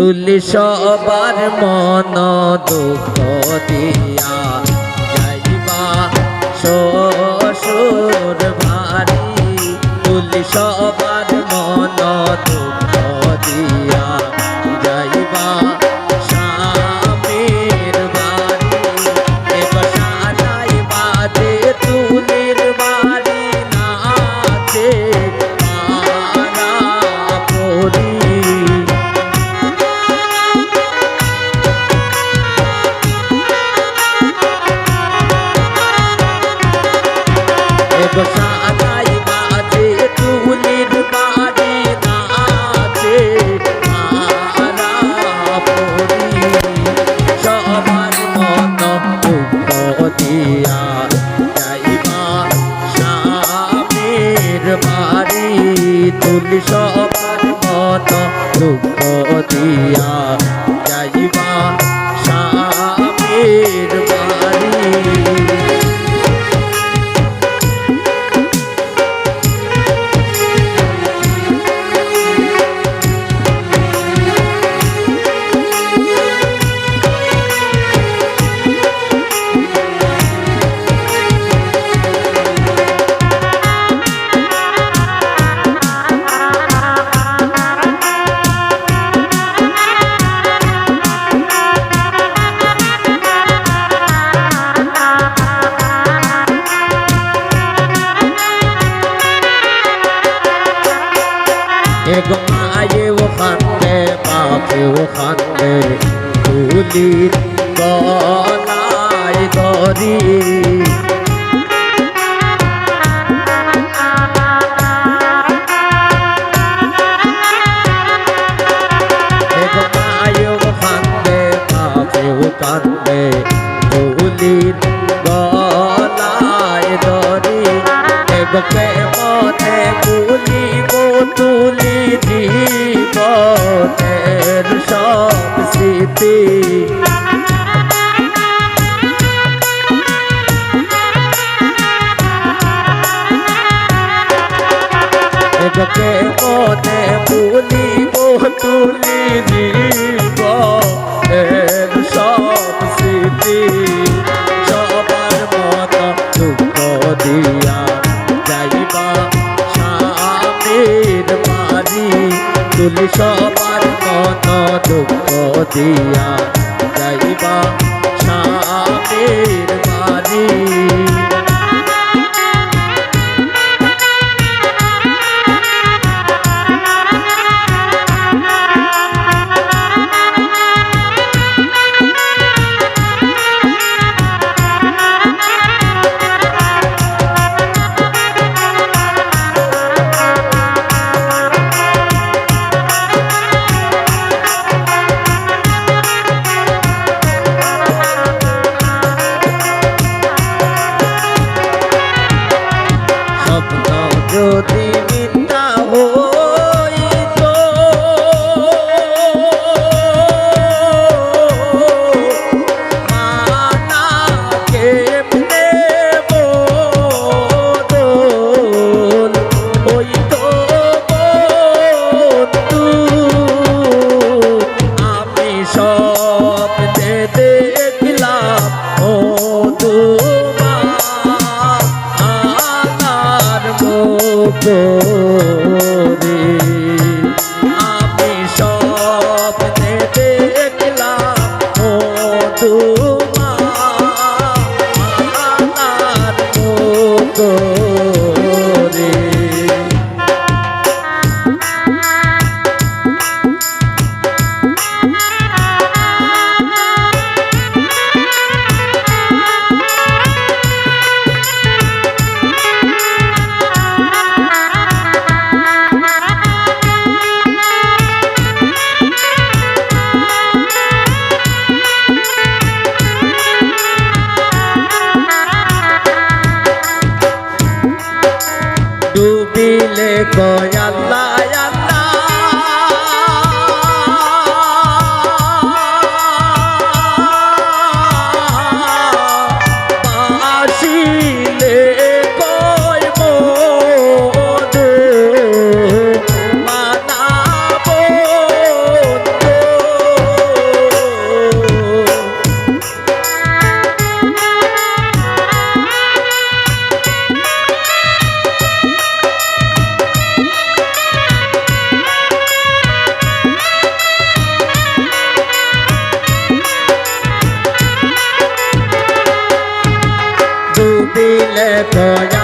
তুলি সবার মন দুঃখ দিয়া যাইবা শ্বশুর বাড়ি তুলি সবার মন দুঃখ দিয়া যাইবা স্বামীর বাড়ি এবার সাজাই বাজে তুলির বাড়ি নাচে পাড়া পরি সাজাই বাজে তুলির বাড়ি নাচে পাড়া পরি সবার মন দুঃখ দিয়া যাইবা স্বামীর বাড়ি তুলি সবার মন দুঃখ দিয়া যাইবা স্বামীর বাড়ি এগো মায়েও কান্দে বাপেও কান্দে তুলির গলায় ধরি এগো মায়েও কান্দে বাপেও কান্দে তুলির গলায় ধরি এগো কেমনে ভুলিব তুলি জীবনের সব স্মৃতি এগোকে মনে ভুলিব তুলি জীবনের সব স্মৃতি সবার মন দুঃখ দিয়া যাইবা স্বামীর বাড়ি তুলি সবার মন দুঃখ দিয়া যাইবা স্বামীর বাড়ি যদি মিথ্যা হইত মানা কেমনে বদল হইত বন্ধু আমি স্বপ্নে দেখলাম ও করে আমি স্বপ্নে দেখলাম ও তোমার করে দেখো